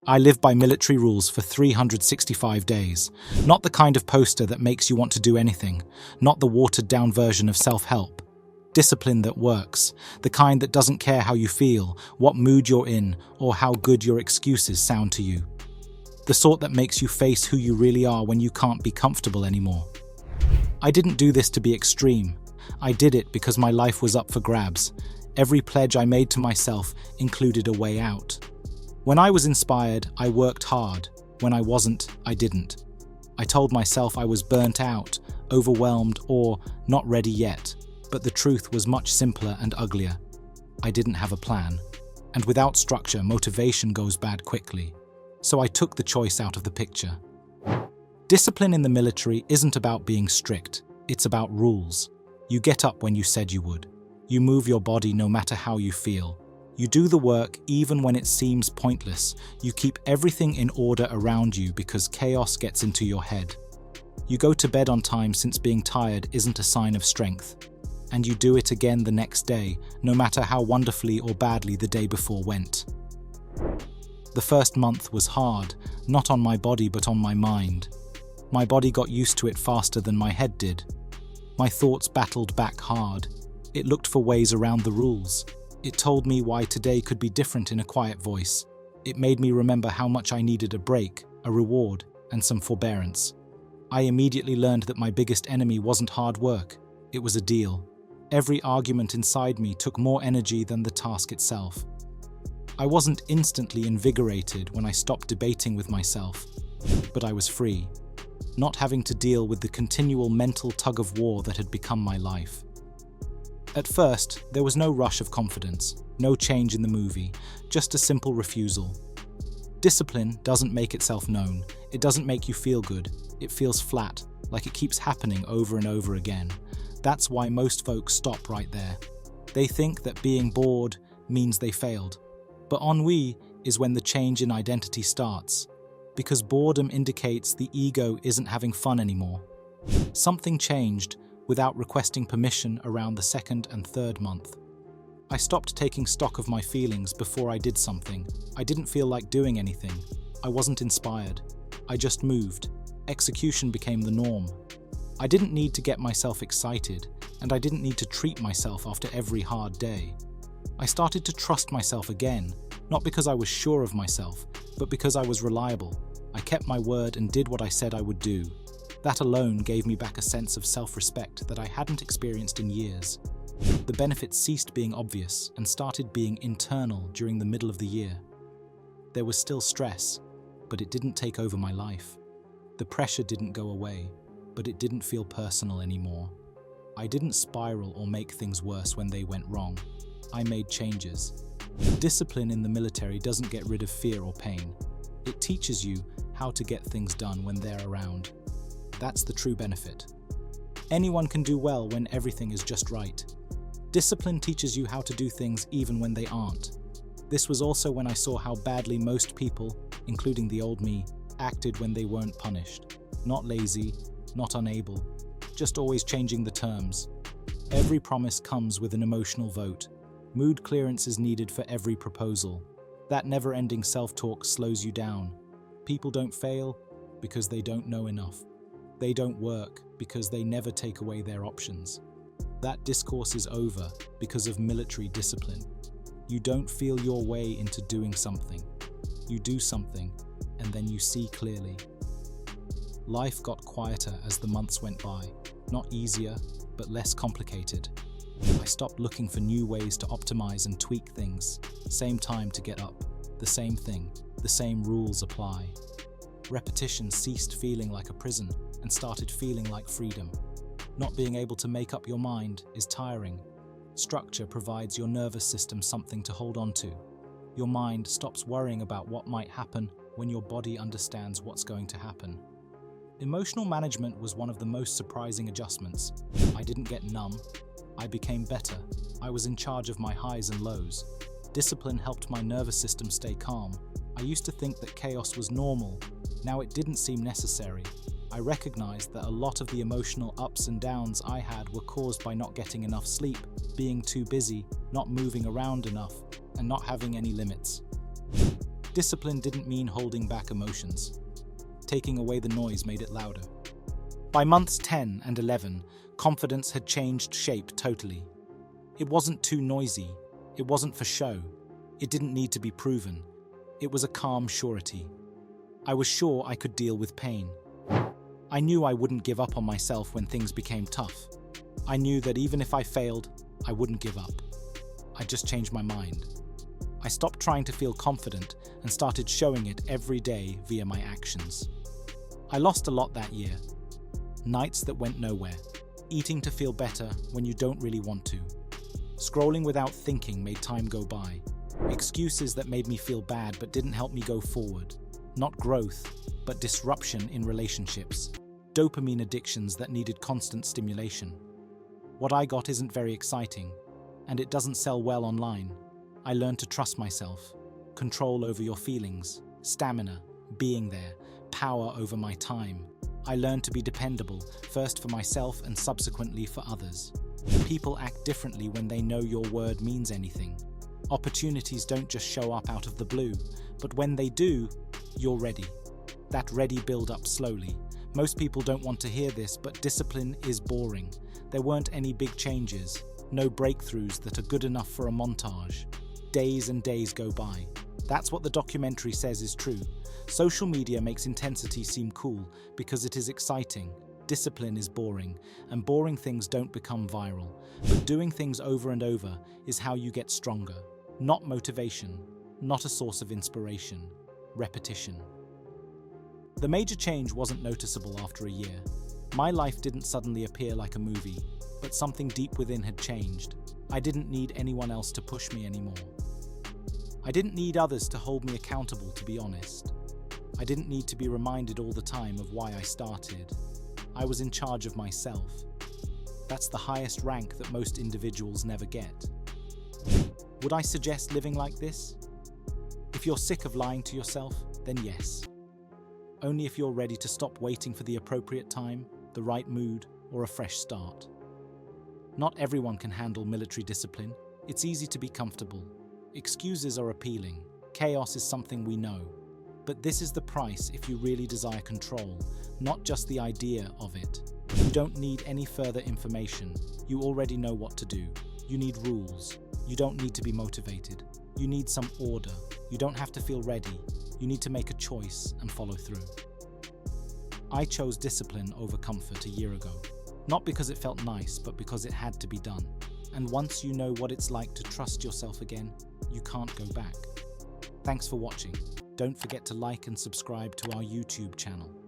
I live by military rules for 365 days. Not the kind of poster that makes you want to do anything. Not the watered-down version of self-help. Discipline that works. The kind that doesn't care how you feel, what mood you're in, or how good your excuses sound to you. The sort that makes you face who you really are when you can't be comfortable anymore. I didn't do this to be extreme. I did it because my life was up for grabs. Every pledge I made to myself included a way out. When I was inspired, I worked hard. When I wasn't, I didn't. I told myself I was burnt out, overwhelmed, or not ready yet. But the truth was much simpler and uglier. I didn't have a plan. And without structure, motivation goes bad quickly. So I took the choice out of the picture. Discipline in the military isn't about being strict. It's about rules. You get up when you said you would. You move your body no matter how you feel. You do the work even when it seems pointless. You keep everything in order around you because chaos gets into your head. You go to bed on time since being tired isn't a sign of strength. And you do it again the next day, no matter how wonderfully or badly the day before went. The first month was hard, not on my body but on my mind. My body got used to it faster than my head did. My thoughts battled back hard. It looked for ways around the rules. It told me why today could be different in a quiet voice. It made me remember how much I needed a break, a reward, and some forbearance. I immediately learned that my biggest enemy wasn't hard work. It was a deal. Every argument inside me took more energy than the task itself. I wasn't instantly invigorated when I stopped debating with myself, but I was free, not having to deal with the continual mental tug-of-war that had become my life. At first, there was no rush of confidence, no change in the movie, just a simple refusal. Discipline doesn't make itself known. It doesn't make you feel good. It feels flat, like it keeps happening over and over again. That's why most folks stop right there. They think that being bored means they failed. But ennui is when the change in identity starts, because boredom indicates the ego isn't having fun anymore. Something changed without requesting permission around the second and third month. I stopped taking stock of my feelings before I did something. I didn't feel like doing anything. I wasn't inspired. I just moved. Execution became the norm. I didn't need to get myself excited, and I didn't need to treat myself after every hard day. I started to trust myself again, not because I was sure of myself, but because I was reliable. I kept my word and did what I said I would do. That alone gave me back a sense of self-respect that I hadn't experienced in years. The benefits ceased being obvious and started being internal during the middle of the year. There was still stress, but it didn't take over my life. The pressure didn't go away, but it didn't feel personal anymore. I didn't spiral or make things worse when they went wrong. I made changes. Discipline in the military doesn't get rid of fear or pain. It teaches you how to get things done when they're around. That's the true benefit. Anyone can do well when everything is just right. Discipline teaches you how to do things even when they aren't. This was also when I saw how badly most people, including the old me, acted when they weren't punished. Not lazy, not unable, just always changing the terms. Every promise comes with an emotional vote. Mood clearance is needed for every proposal. That never-ending self-talk slows you down. People don't fail because they don't know enough. They don't work because they never take away their options. That discourse is over because of military discipline. You don't feel your way into doing something. You do something, and then you see clearly. Life got quieter as the months went by. Not easier, but less complicated. I stopped looking for new ways to optimize and tweak things. Same time to get up. The same thing. The same rules apply. Repetition ceased feeling like a prison and started feeling like freedom. Not being able to make up your mind is tiring. Structure provides your nervous system something to hold on to. Your mind stops worrying about what might happen when your body understands what's going to happen. Emotional management was one of the most surprising adjustments. I didn't get numb. I became better. I was in charge of my highs and lows. Discipline helped my nervous system stay calm. I used to think that chaos was normal. Now it didn't seem necessary. I recognized that a lot of the emotional ups and downs I had were caused by not getting enough sleep, being too busy, not moving around enough, and not having any limits. Discipline didn't mean holding back emotions. Taking away the noise made it louder. By months 10 and 11, confidence had changed shape totally. It wasn't too noisy. It wasn't for show. It didn't need to be proven. It was a calm surety. I was sure I could deal with pain. I knew I wouldn't give up on myself when things became tough. I knew that even if I failed, I wouldn't give up. I just changed my mind. I stopped trying to feel confident and started showing it every day via my actions. I lost a lot that year. Nights that went nowhere. Eating to feel better when you don't really want to. Scrolling without thinking made time go by. Excuses that made me feel bad but didn't help me go forward. Not growth, but disruption in relationships. Dopamine addictions that needed constant stimulation. What I got isn't very exciting, and it doesn't sell well online. I learned to trust myself, control over your feelings, stamina, being there, power over my time. I learned to be dependable, first for myself and subsequently for others. People act differently when they know your word means anything. Opportunities don't just show up out of the blue, but when they do, you're ready. That ready build up slowly. Most people don't want to hear this, but discipline is boring. There weren't any big changes, no breakthroughs that are good enough for a montage. Days and days go by. That's what the documentary says is true. Social media makes intensity seem cool because it is exciting. Discipline is boring, and boring things don't become viral. But doing things over and over is how you get stronger. Not motivation, not a source of inspiration. Repetition. The major change wasn't noticeable after a year. My life didn't suddenly appear like a movie, but something deep within had changed. I didn't need anyone else to push me anymore. I didn't need others to hold me accountable, to be honest. I didn't need to be reminded all the time of why I started. I was in charge of myself. That's the highest rank that most individuals never get. Would I suggest living like this? If you're sick of lying to yourself, then yes. Only if you're ready to stop waiting for the appropriate time, the right mood, or a fresh start. Not everyone can handle military discipline. It's easy to be comfortable. Excuses are appealing. Chaos is something we know. But this is the price if you really desire control, not just the idea of it. You don't need any further information. You already know what to do. You need rules. You don't need to be motivated. You need some order. You don't have to feel ready. You need to make a choice and follow through. I chose discipline over comfort a year ago. Not because it felt nice, but because it had to be done. And once you know what it's like to trust yourself again, you can't go back. Thanks for watching. Don't forget to like and subscribe to our YouTube channel.